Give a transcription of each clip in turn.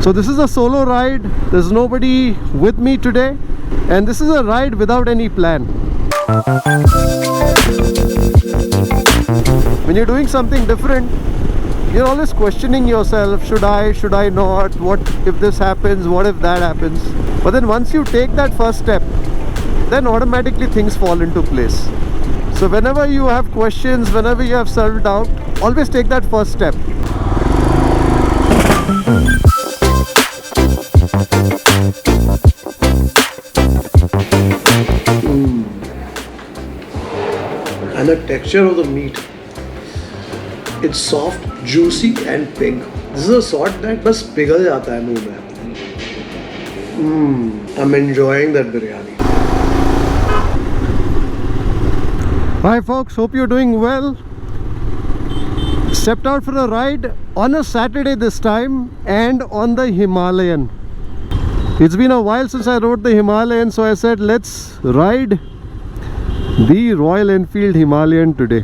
So this is a solo ride. There's nobody with me today, and this is a ride without any plan. When you're doing something different, you're always questioning yourself, should I not, what if this happens, what if that happens. But then once you take that first step, then automatically things fall into place. So whenever you have questions, whenever you have self-doubt, always take that first step. And the texture of the meat, it's soft, juicy and pink. This is a sort that बस पिघल जाता है मुंह में. I'm enjoying that biryani. Hi folks, hope you're doing well. Stepped out for a ride on a Saturday this time, and on the Himalayan. It's been a while since I rode the Himalayan, so I said let's ride the Royal Enfield Himalayan today.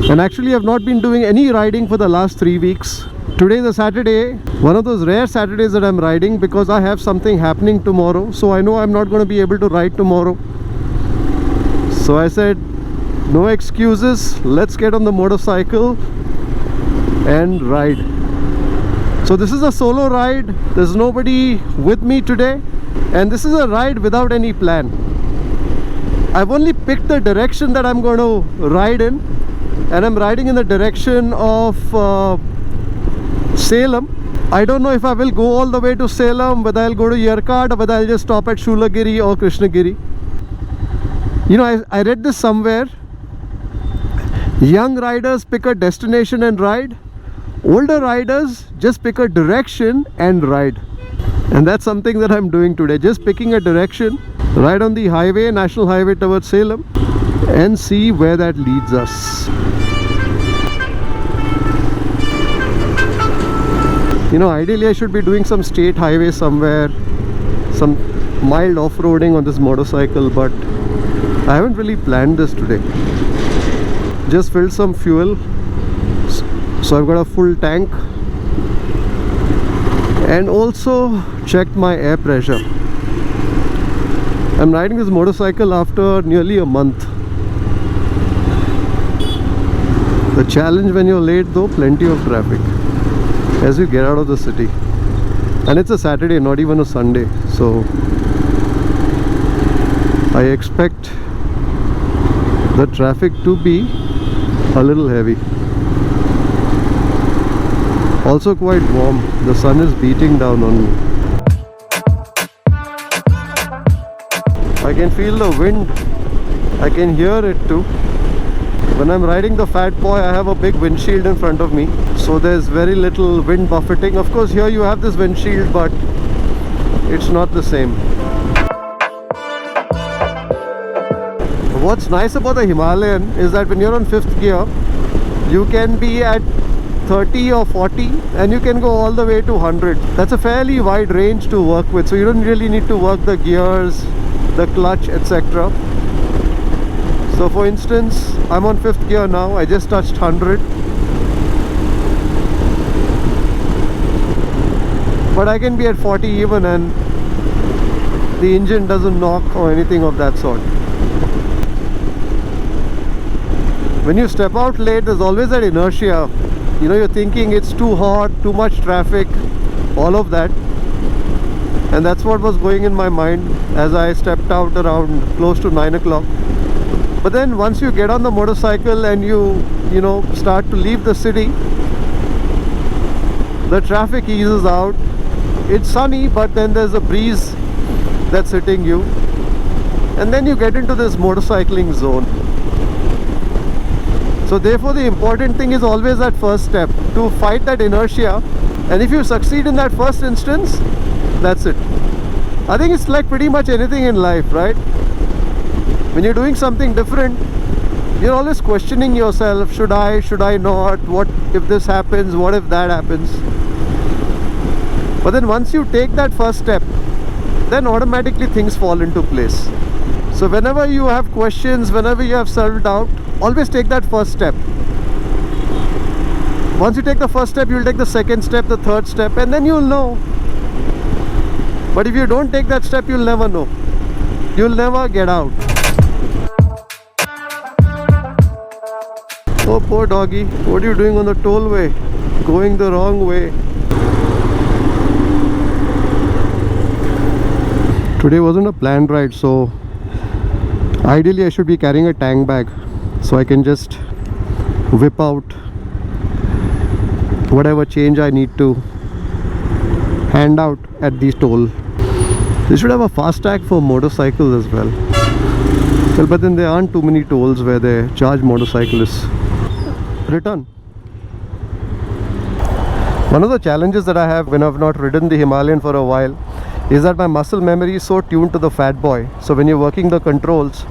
And actually I've not been doing any riding for the last 3 weeks. Today is a Saturday, one of those rare Saturdays that I'm riding because I have something happening tomorrow, so I know I'm not going to be able to ride tomorrow. So I said no excuses, let's get on the motorcycle and ride. So this is a solo ride. There's nobody with me today, and this is a ride without any plan. I've only picked the direction that I'm going to ride in, and I'm riding in the direction of Salem. I don't know if I will go all the way to Salem, whether I'll go to Yercaud, or whether I'll just stop at Shoolagiri or Krishnagiri. You know, I read this somewhere. Young riders pick a destination and ride. Older riders just pick a direction and ride. And that's something that I'm doing today. Just picking a direction, ride on the highway, national highway towards Salem, and see where that leads us. You know, ideally I should be doing some state highway somewhere, some mild off-roading on this motorcycle, but I haven't really planned this today. Just filled some fuel, so I've got a full tank, and also checked my air pressure. I'm riding this motorcycle after nearly a month. The challenge when you're late though, plenty of traffic as you get out of the city. And it's a Saturday, not even a Sunday, so I expect the traffic to be a little heavy. Also quite warm. The sun is beating down on me. I can feel the wind. I can hear it too. When I'm riding the Fat Boy, I have a big windshield in front of me, so there's very little wind buffeting. Of course here you have this windshield, but it's not the same. What's nice about the Himalayan is that when you're on 5th gear, you can be at 30 or 40 and you can go all the way to 100. That's a fairly wide range to work with, so you don't really need to work the gears, the clutch, etc. So for instance, I'm on 5th gear now. I just touched 100, but I can be at 40 even and the engine doesn't knock or anything of that sort. When you step out late, there's always that inertia. You know, you're thinking it's too hot, too much traffic, all of that. And that's what was going in my mind as I stepped out around close to 9 o'clock. But then once you get on the motorcycle and you know, start to leave the city, the traffic eases out. It's sunny, but then there's a breeze that's hitting you. And then you get into this motorcycling zone. So therefore the important thing is always that first step, to fight that inertia. And if you succeed in that first instance, that's it. I think it's like pretty much anything in life, right? When you're doing something different, you're always questioning yourself, should I not, what if this happens, what if that happens. But then once you take that first step, then automatically things fall into place. So whenever you have questions, whenever you have self-doubt, always take that first step. Once you take the first step, you'll take the second step, the third step, and then you'll know. But if you don't take that step, you'll never know. You'll never get out. Oh, poor doggy. What are you doing on the tollway? Going the wrong way. Today wasn't a planned ride, so ideally I should be carrying a tank bag so I can just whip out whatever change I need to hand out at the toll. They should have a fast tag for motorcycles as well. Well, but then there aren't too many tolls where they charge motorcyclists. Return. One of the challenges that I have when I've not ridden the Himalayan for a while is that my muscle memory is so tuned to the Fat Boy. So when you're working the controls,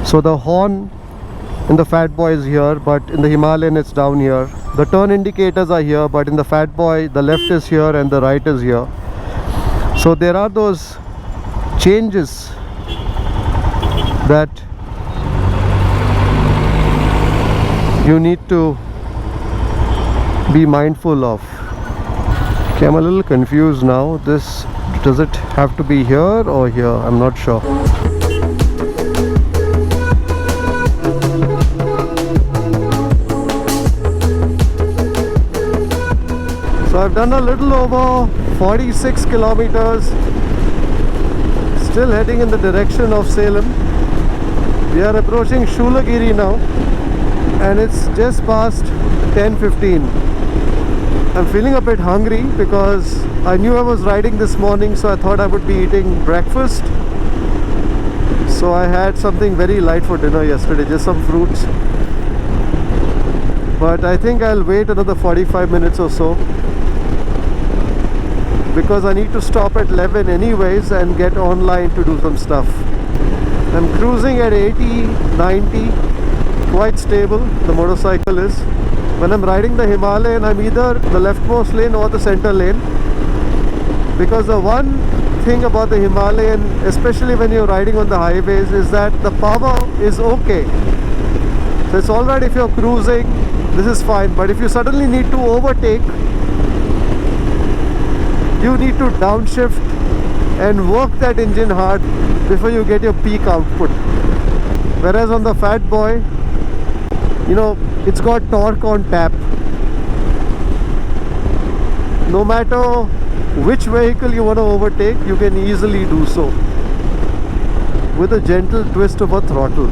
so the horn in the Fat Boy is here, but in the Himalayan it's down here. The turn indicators are here, but in the Fat Boy the left is here and the right is here. So there are those changes that you need to be mindful of. Okay, I'm a little confused now. This, does it have to be here or here? I'm not sure. So I've done a little over 46 kilometers, still heading in the direction of Salem. We are approaching Shoolagiri now and it's just past 10:15. I'm feeling a bit hungry because I knew I was riding this morning, so I thought I would be eating breakfast. So I had something very light for dinner yesterday, just some fruits. But I think I'll wait another 45 minutes or so because I need to stop at 11 anyways and get online to do some stuff. I'm cruising at 80, 90, quite stable, the motorcycle is. When I'm riding the Himalayan, I'm either the leftmost lane or the center lane, because the one thing about the Himalayan, especially when you're riding on the highways, is that the power is okay. So it's alright if you're cruising, this is fine, but if you suddenly need to overtake, you need to downshift and work that engine hard before you get your peak output. Whereas on the Fat Boy, you know, it's got torque on tap. No matter which vehicle you want to overtake, you can easily do so with a gentle twist of a throttle.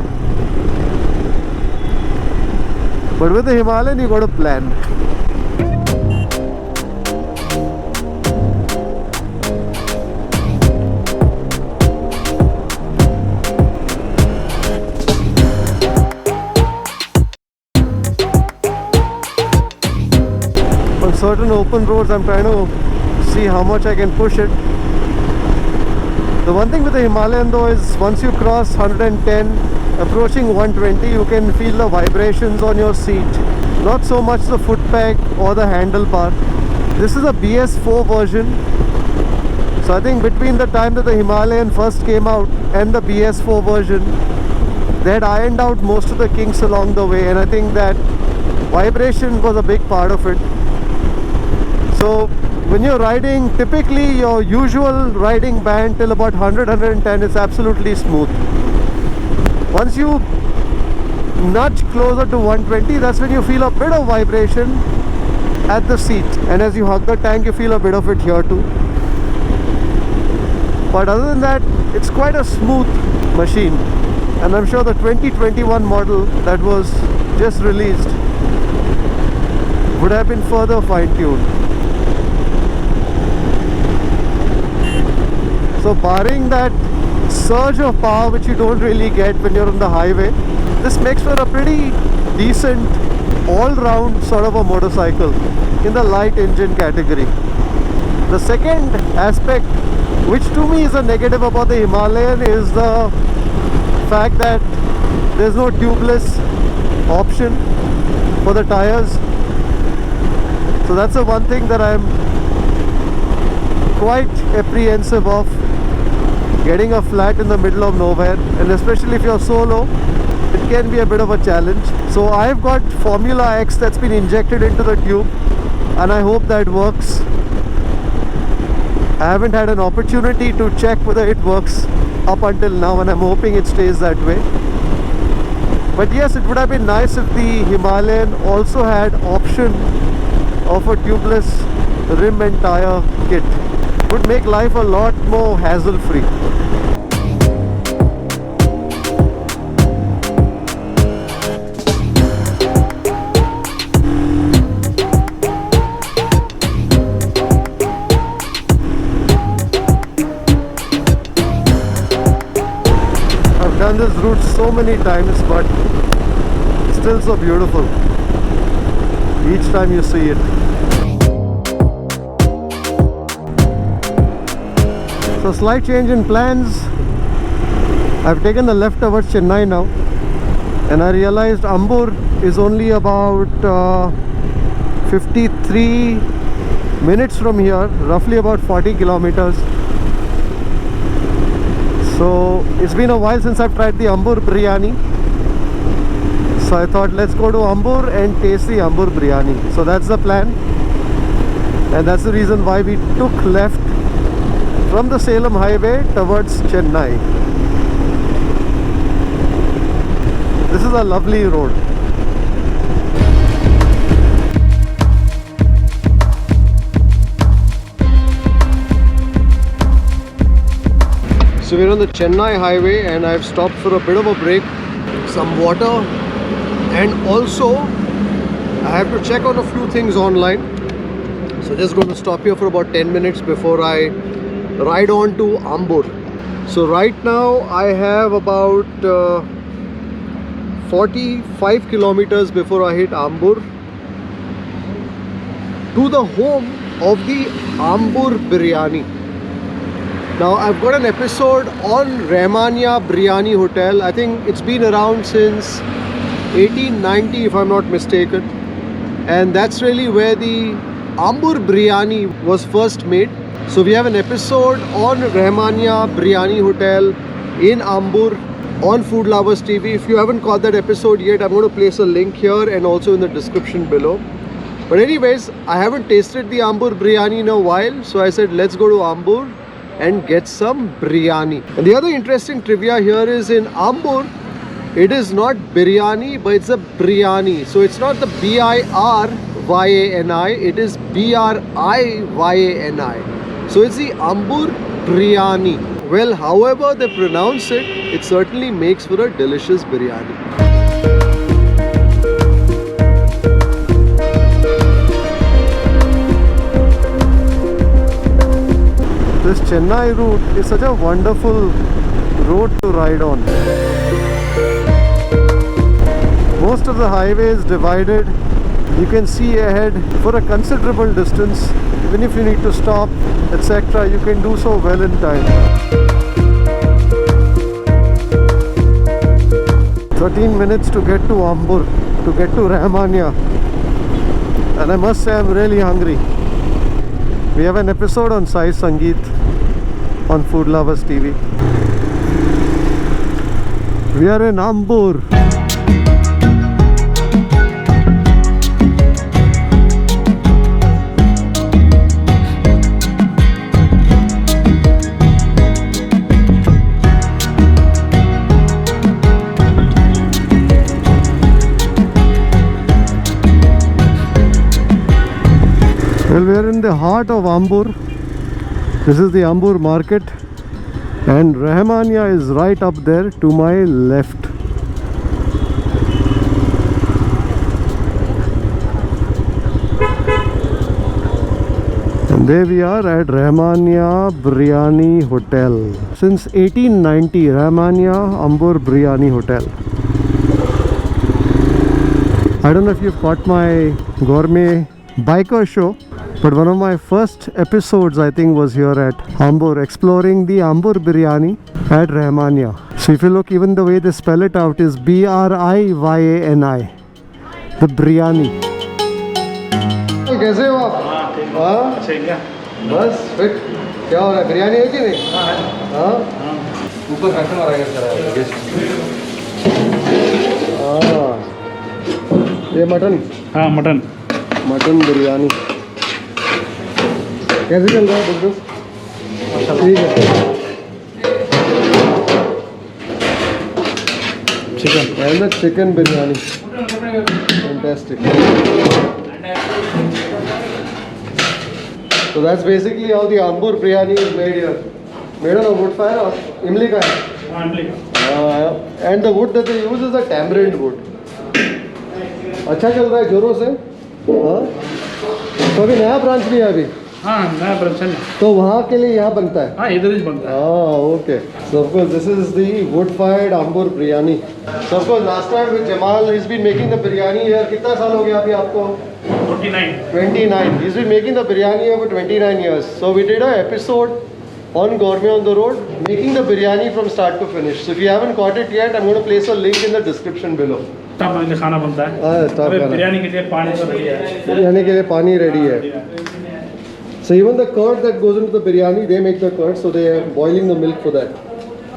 But with the Himalayan, you got to plan. On certain open roads, I'm trying to see how much I can push it. The one thing with the Himalayan though is once you cross 110, approaching 120, you can feel the vibrations on your seat. Not so much the foot peg or the handlebar. This is a BS4 version. So I think between the time that the Himalayan first came out and the BS4 version, they had ironed out most of the kinks along the way, and I think that vibration was a big part of it. So when you're riding, typically your usual riding band till about 100-110 is absolutely smooth. Once you nudge closer to 120, that's when you feel a bit of vibration at the seat, and as you hug the tank you feel a bit of it here too. But other than that, it's quite a smooth machine, and I'm sure the 2021 model that was just released would have been further fine-tuned. So barring that surge of power which you don't really get when you're on the highway, this makes for a pretty decent all-round sort of a motorcycle in the light engine category. The second aspect, which to me is a negative about the Himalayan, is the fact that there's no tubeless option for the tires. So that's the one thing that I'm quite apprehensive of, getting a flat in the middle of nowhere, and especially if you're solo, it can be a bit of a challenge. So I've got Formula X that's been injected into the tube, and I hope that works. I haven't had an opportunity to check whether it works up until now, and I'm hoping it stays that way. But yes, it would have been nice if the Himalayan also had option of a tubeless rim and tire kit. Would make life a lot more hassle-free. I've done this route so many times, but still so beautiful each time you see it. So slight change in plans. I've taken the left towards Chennai now, and I realized Ambur is only about 53 minutes from here, roughly about 40 kilometers. So it's been a while since I've tried the Ambur biryani. So I thought, let's go to Ambur and taste the Ambur biryani. So that's the plan, and that's the reason why we took left from the Salem highway towards Chennai. This is a lovely road. So we're on the Chennai highway, and I've stopped for a bit of a break, some water, and also I have to check on a few things online. So just going to stop here for about 10 minutes before I ride on to Ambur. So right now I have about 45 kilometers before I hit Ambur to the home of the Ambur biryani. Now I've got an episode on Rahmania Biryani Hotel. I think it's been around since 1890 if I'm not mistaken, and that's really where the Ambur biryani was first made. So we have an episode on Rahmania Biryani Hotel in Ambur on Food Lovers TV. If you haven't caught that episode yet, I'm going to place a link here and also in the description below. But anyways, I haven't tasted the Ambur biryani in a while, so I said let's go to Ambur and get some biryani. And the other interesting trivia here is in Ambur, it is not biryani, but it's a biryani. So it's not the B-I-R-Y-A-N-I, it is B-R-I-Y-A-N-I. So it's the Ambur biryani. Well, however they pronounce it, it certainly makes for a delicious biryani. This Chennai route is such a wonderful road to ride on. Most of the highway is divided. You can see ahead for a considerable distance. Even if you need to stop, etc., you can do so well in time. 13 minutes to get to Ambur, to get to Rahmania. And I must say I'm really hungry. We have an episode on Sai Sangeet on Food Lovers TV. We are in Ambur. Well, we are in the heart of Ambur. This is the Ambur market, and Rahmania is right up there to my left. And there we are at Rahmania Biryani Hotel. Since 1890, Rahmania Ambur Biryani Hotel. I don't know if you've caught my gourmet biker show, but one of my first episodes I think was here at Ambur, exploring the Ambur biryani at Rahmania. So if you look, even the way they spell it out is B-R-I-Y-A-N-I, the biryani. कैसे हो आप? हाँ बस fit. क्या हो रहा है? बिरयानी है कि नहीं? हाँ ऊपर कस्टमर आ गया. हाँ ये मटन हाँ मटन मटन बिरयानी कैसे चल रहा है बिजनेस? ठीक है chicken and the chicken biryani fantastic so that's basically how the ambur biryani is made here made on a wood fire or imli ka hai and the wood that they use is a tamarind wood अच्छा चल रहा है जोरों से हाँ तो अभी नया ब्रांच भी है अभी हाँ नया ब्रांच तो वहाँ के लिए यहाँ बनता है हाँ इधर ही बनता है okay. So of course this is the wood-fired ambur biryani. So of course last time with Jamal, he's been making the biryani here. कितना साल हो गया अभी आपको? 29 29. He's been making the biryani here for 29 years. So we did an episode on Gourmet on the Road, making the biryani from start to finish. So if you haven't caught it yet, I'm going to place a link in the description below. Top खाना बनता है top खाना बिरयानी के लिए पानी तो ready है बिरयानी के लिए पानी रेडी है So even the curd that goes into the biryani, they make the curd, so they are boiling the milk for that.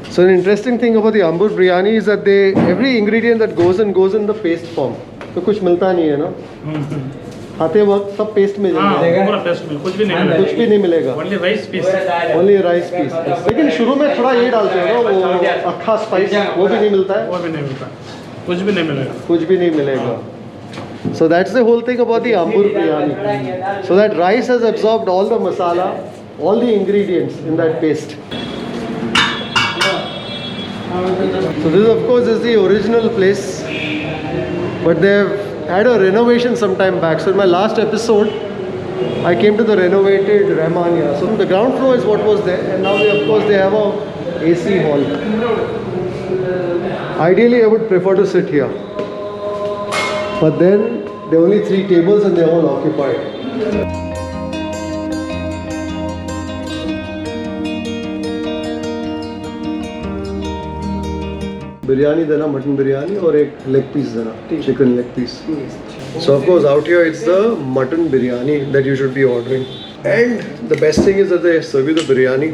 So an interesting thing about the ambur biryani is that every ingredient that goes in the paste form. तो कुछ मिलता नहीं है ना? खाते वक्त सब paste में जाएगा। पूरा पेस्ट में कुछ भी नहीं मिलेगा। कुछ भी नहीं मिलेगा। Only rice piece। Only rice piece। लेकिन शुरू में थोड़ा ये डालते हो ना वो अक्खा स्पाइस वो भी नहीं मिलता है। वो भी नहीं मिलता। कुछ भी नहीं मिलेगा। कुछ भी नहीं मिलेगा। So that's the whole thing about the ambur biryani. So that rice has absorbed all the masala, all the ingredients in that paste. So this of course is the original place, but they've had a renovation some time back. So in my last episode, I came to the renovated Rahmania. So the ground floor is what was there, and now of course they have a AC hall. Ideally, I would prefer to sit here. But then there are only 3 tables and they're all occupied. Biryani देना mutton biryani और एक leg piece देना chicken leg piece. So of course out here it's the mutton biryani that you should be ordering. And the best thing is that they serve you the biryani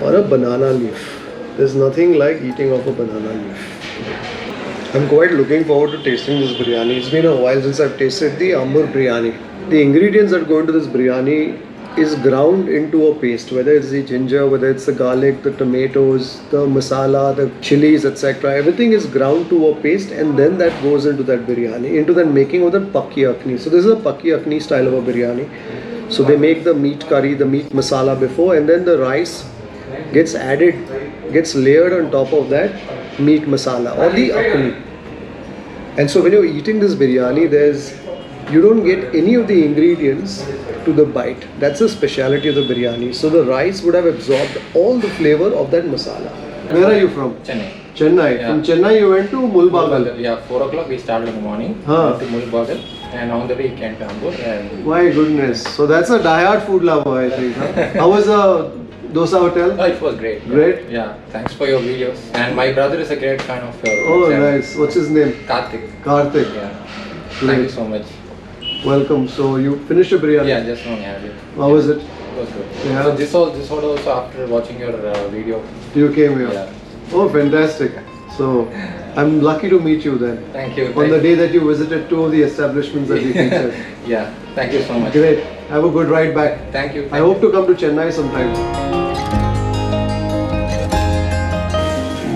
on a banana leaf. There's nothing like eating off a banana leaf. I'm quite looking forward to tasting this biryani. It's been a while since I've tasted the ambur biryani. The ingredients that go into this biryani is ground into a paste, whether it's the ginger, whether it's the garlic, the tomatoes, the masala, the chilies, etc. Everything is ground to a paste and then that goes into that biryani, into that making of the pakki akhni. So this is a pakki akhni style of a biryani. So they make the meat curry, the meat masala before, and then the rice gets added, gets layered on top of that meat masala or the akhni. And so when you're eating this biryani, you don't get any of the ingredients to the bite. That's the speciality of the biryani. So the rice would have absorbed all the flavor of that masala. Where are you from? Chennai. Chennai. Yeah. From Chennai you went to Mulbagal. Yeah, 4 o'clock we started in the morning. Went to Mulbagal, and on the way came to Ambur. And My goodness. So that's a diehard food lover, I think. Huh? How was the Dosa Hotel? oh, it was great. Great? Yeah, thanks for your videos. And my brother is a great fan of your Oh, channel. nice. What's his name? Karthik. Karthik. Yeah. Great. Thank you so much. Welcome. So you finished your biryani? Yeah, just now I had it. How was it? It was good. Yeah. So this was also after watching your video. You came here? Yeah. Oh, fantastic. So I'm lucky to meet you then. Thank you. On the day that you visited 2 of the establishments that we featured. Yeah. Thank you so much. Great. Have a good ride back. Thank you. I hope to come to Chennai sometime.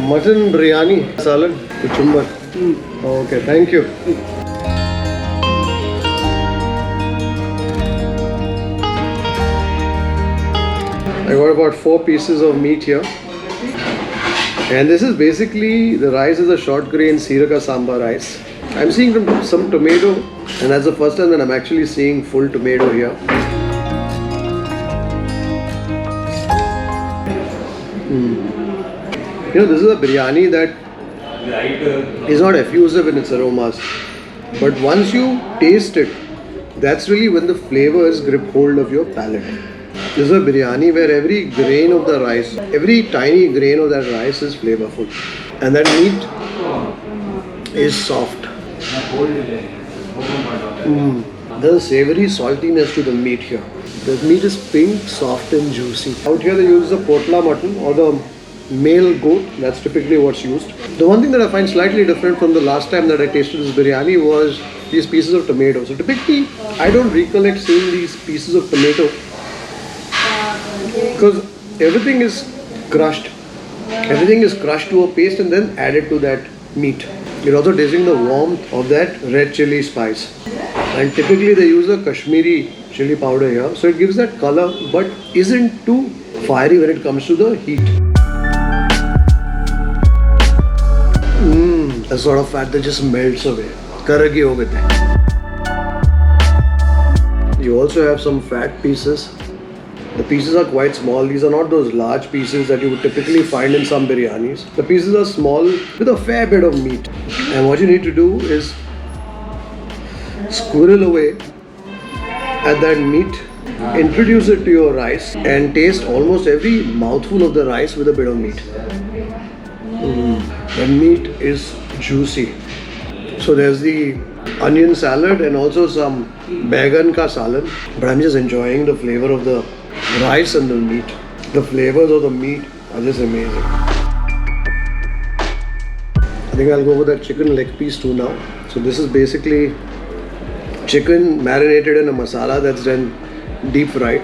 Mutton biryani, salad, kuchumbar. Okay, thank you. I got about 4 pieces of meat here. And this is basically, the rice is a short grain Siraka Sambar rice. I'm seeing some tomato, and that's the first time that I'm actually seeing full tomato here. You know, this is a biryani that is not effusive in its aromas. But once you taste it, that's really when the flavors grip hold of your palate. This is a biryani where every grain of the rice, every tiny grain of that rice is flavorful. And that meat is soft. There's a savory saltiness to the meat here. The meat is pink, soft and juicy. Out here they use the potla mutton or the male goat. That's typically what's used. The one thing that I find slightly different from the last time that I tasted this biryani was these pieces of tomato. So typically, I don't recollect seeing these pieces of tomato because everything is crushed. Everything is crushed to a paste and then added to that meat. You're also tasting the warmth of that red chili spice. And typically they use a Kashmiri chili powder here. So it gives that color but isn't too fiery when it comes to the heat. A sort of fat that just melts away. Karagi ho gate. You also have some fat pieces. The pieces are quite small. These are not those large pieces that you would typically find in some biryanis. The pieces are small with a fair bit of meat. And what you need to do is squirrel away at that meat, introduce it to your rice and taste almost every mouthful of the rice with a bit of meat. The meat is juicy. So there's the onion salad and also some baigan ka salan. But I'm just enjoying the flavor of the rice and the meat. The flavors of the meat are just amazing. I think I'll go with that chicken leg piece too now. So this is basically chicken marinated in a masala that's then deep fried.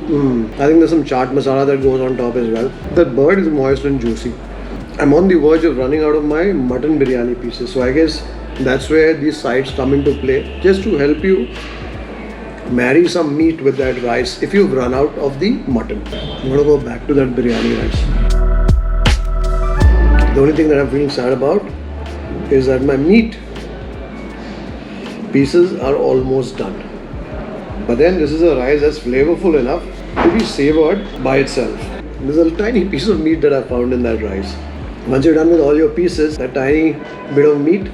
I think there's some chaat masala that goes on top as well. That bird is moist and juicy. I'm on the verge of running out of my mutton biryani pieces. So I guess that's where these sides come into play. Just to help you marry some meat with that rice if you've run out of the mutton. I'm gonna go back to that biryani rice. The only thing that I'm feeling sad about is that my meat pieces are almost done. But then this is a rice that's flavorful enough to be savored by itself. There's a tiny piece of meat that I found in that rice. Once you're done with all your pieces, that tiny bit of meat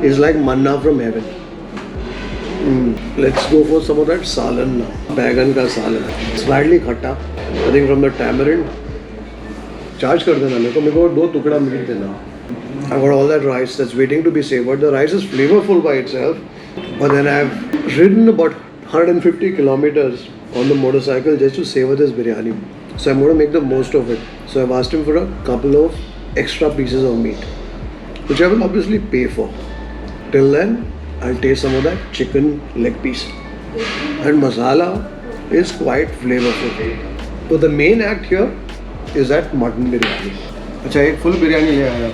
is like manna from heaven. Let's go for some of that salan now. Baigan ka salan. Slightly khatta. I think from the tamarind. Charge kar dena meko. Meko 2 tukda meat dena. I've got all that rice that's waiting to be savored. The rice is flavorful by itself. But then I've ridden about 150 kilometers on the motorcycle just to savor this biryani. So I'm going to make the most of it. So I've asked him for a couple of extra pieces of meat, which I will obviously pay for. Till then, I'll taste some of that chicken leg piece. And masala is quite flavorful. So the main act here is that mutton biryani. Acha, ek full biryani le aaya.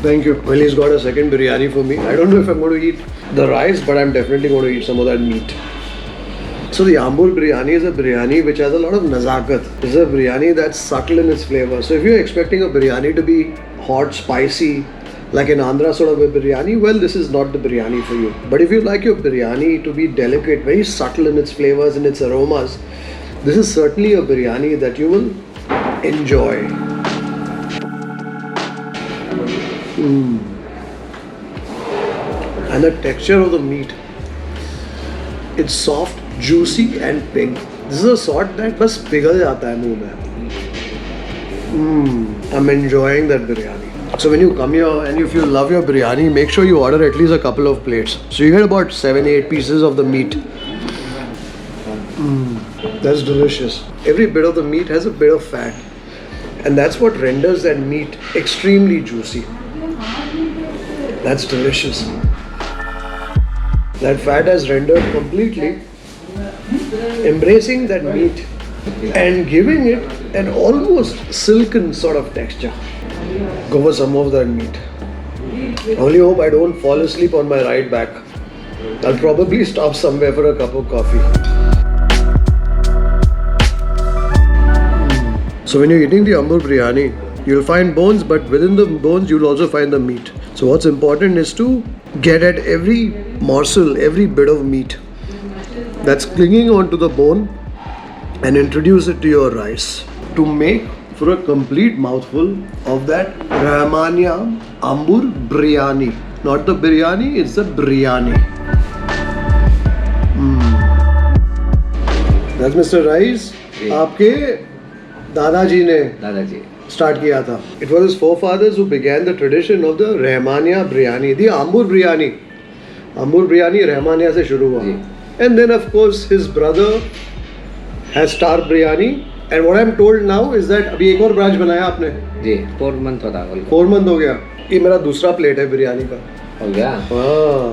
Thank you. Well, he's got a second biryani for me. I don't know if I'm going to eat the rice, but I'm definitely going to eat some of that meat. So the Ambur biryani is a biryani which has a lot of nazakat. It's a biryani that's subtle in its flavor. So if you're expecting a biryani to be hot, spicy, like an Andhra sort of a biryani, well, this is not the biryani for you. But if you like your biryani to be delicate, very subtle in its flavors and its aromas, this is certainly a biryani that you will enjoy. And the texture of the meat, it's soft, juicy and pink. This is a sort that just पिघल जाता है मुंह में. I'm enjoying that biryani. So when you come here and if you love your biryani, make sure you order at least a couple of plates. So you get about 7-8 pieces of the meat. That's delicious. Every bit of the meat has a bit of fat. And that's what renders that meat extremely juicy. That's delicious. That fat has rendered completely, embracing that meat and giving it an almost silken sort of texture. Go for some of that meat. I only hope I don't fall asleep on my ride back. I'll probably stop somewhere for a cup of coffee. So when you're eating the Ambur biryani, you'll find bones, but within the bones you'll also find the meat. So what's important is to get at every morsel, every bit of meat that's clinging onto the bone and introduce it to your rice to make for a complete mouthful of that Rahmania Ambur biryani. Not the biryani, it's the biryani. That's Mr. Rice. आपके दादाजी ने start किया था. It was his forefathers who began the tradition of the Rahmania biryani, the Ambur biryani. Ambur biryani Rahmania से शुरू हुआ. And then of course his brother has star biryani And what I'm told now is that अभी एक और branch बनाया आपने, जी 4 month होता है 4 मंथ हो गया। ये मेरा दूसरा प्लेट है बिरयानी का। हो गया। हाँ,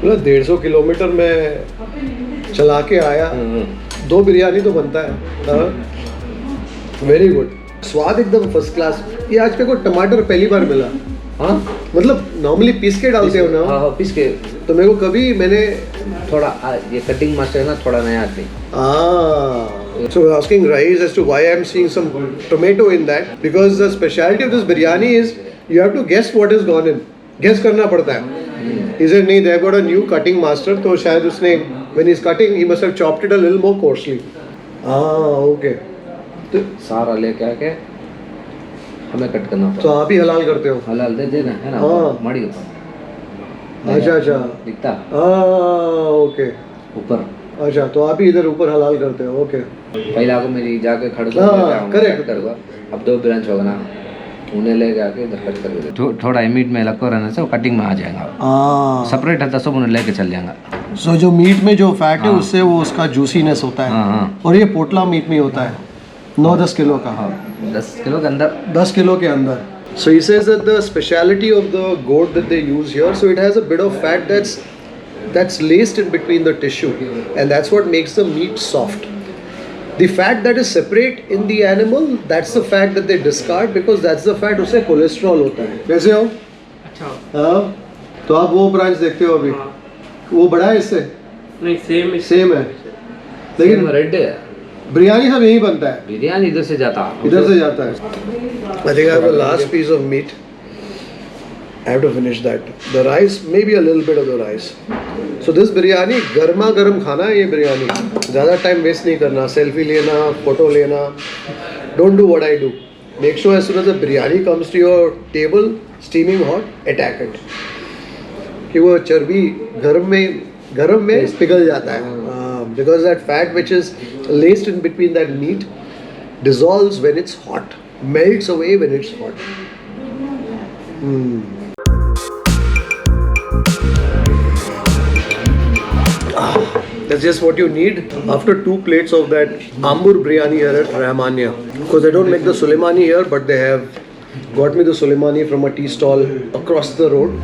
मतलब 150 किलोमीटर में चला के आया, 2 बिरयानी तो बनता है। वेरी गुड, स्वाद एकदम फर्स्ट क्लास। ये आज पे को टमाटर पहली बार मिला। हाँ मतलब नॉर्मली पीस के डालते हो ना? हाँ पीस के। तो मेरे को कभी मैंने थोड़ा ये कटिंग मास्टर है ना, थोड़ा नया आदमी। So asking Rais as to why I'm seeing some tomato in that, because the specialty of this biryani is you have to guess what is gone in. Guess करना पड़ता है। He said नहीं, they've got a new cutting master, तो शायद उसने when he's cutting he must have chopped it a little more coarsely. Okay. तो सारा लेके आके हमें कट करना तो पड़ा। आप ही हलाल करते हो? हलाल दे देना है ना, हाँ। मड़ी ऊपर। अच्छा दिखता ओके। ऊपर। अच्छा, तो आप ही इधर ऊपर हलाल करते हो। ओके। पहले आपको मेरी जाके खड़ हाँ, correct. करूँगा। अब 2 ब्रांच होगा ना, उन्हें ले जाके इधर कट कर दे। थोड़ा मीट में लग रहने से वो कटिंग में आ जाएगा। सेपरेट है तो सब उन्हें लेके चल जाएगा। सो जो मीट में जो फैट है उससे वो उसका जूसीनेस होता है। हाँ। और ये पोटला मीट में होता है 9-10 किलो का। हाँ 10 किलो के अंदर। 10 किलो के अंदर। So he says that the speciality of the goat that they use here, so it has a bit of fat that's laced in between the tissue, and that's what makes the meat soft. The fat that is separate in the animal, that's the fat that they discard because that's the fat उससे cholesterol होता है। कैसे हो? अच्छा। हाँ, तो आप वो ब्रांच देखते हो अभी? वो बड़ा है इससे? नहीं, सेम है, लेकिन रेड है। बिरयानी सब यही बनता है। बिरयानी इधर से जाता है। इधर से जाता है। I think I have the last piece of meat. I have to finish that. The rice, maybe a little bit of the rice. So this biryani, गर्मा गर्म खाना है ये बिरयानी। ज़्यादा टाइम वेस्ट नहीं करना, सेल्फी लेना, फोटो लेना। Don't do what I do. Make sure as soon as the biryani comes to your table, steaming hot, attack it. कि वो चर्बी गरम में पिघल जाता है। Because that fat which is laced in between that meat dissolves when it's hot, melts away when it's hot. That's just what you need after 2 plates of that Ambur biryani here at Rahmania. Because they don't make the Suleimani here, but they have got me the Suleimani from a tea stall across the road.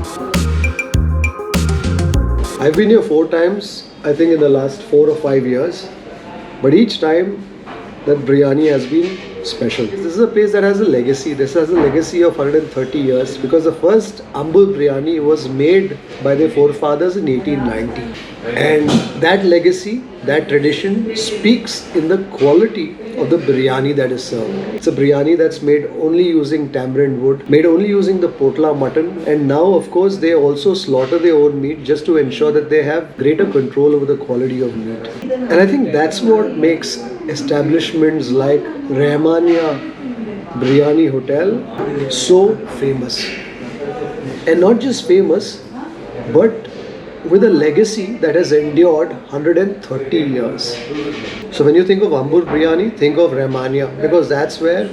I've been here 4 times, I think in the last 4 or 5 years, but each time that biryani has been special. This is a place that has a legacy. This has a legacy of 130 years because the first Ambur biryani was made by their forefathers in 1890. And that legacy, that tradition speaks in the quality of the biryani that is served. It's a biryani that's made only using tamarind wood, made only using the potla mutton, and now of course they also slaughter their own meat just to ensure that they have greater control over the quality of meat. And I think that's what makes establishments like Rahmania Biryani Hotel so famous. And not just famous, but with a legacy that has endured 130 years. So when you think of Ambur Biryani, think of Rahmania because that's where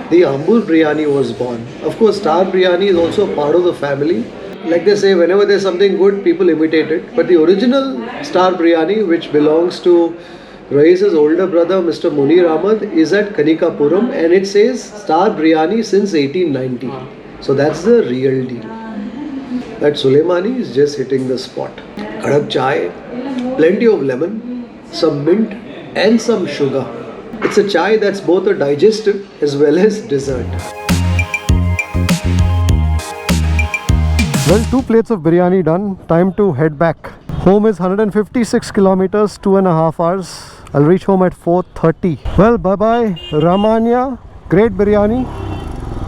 the Ambur Biryani was born. Of course, Star Biryani is also a part of the family. Like they say, whenever there's something good, people imitate it. But the original Star Biryani, which belongs to Rais's older brother, Mr. Munir Ahmad, is at Kanikapuram and it says Star Biryani since 1890. So that's the real deal. That Suleimani is just hitting the spot. Kadak chai, plenty of lemon, some mint and some sugar. It's a chai that's both a digestive as well as dessert. Well, 2 plates of biryani done. Time to head back. Home is 156 kilometers, 2.5 hours. I'll reach home at 4:30. Well, bye-bye Rahmania. Great biryani.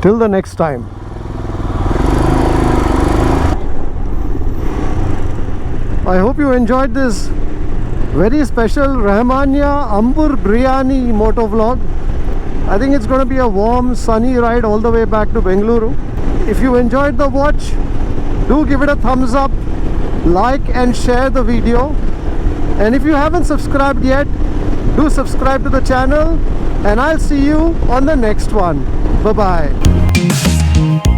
Till the next time. I hope you enjoyed this very special Rahmania Ambur Biryani moto vlog. I think it's going to be a warm, sunny ride all the way back to Bengaluru. If you enjoyed the watch, do give it a thumbs up, like and share the video. And if you haven't subscribed yet, do subscribe to the channel and I'll see you on the next one. Bye-bye.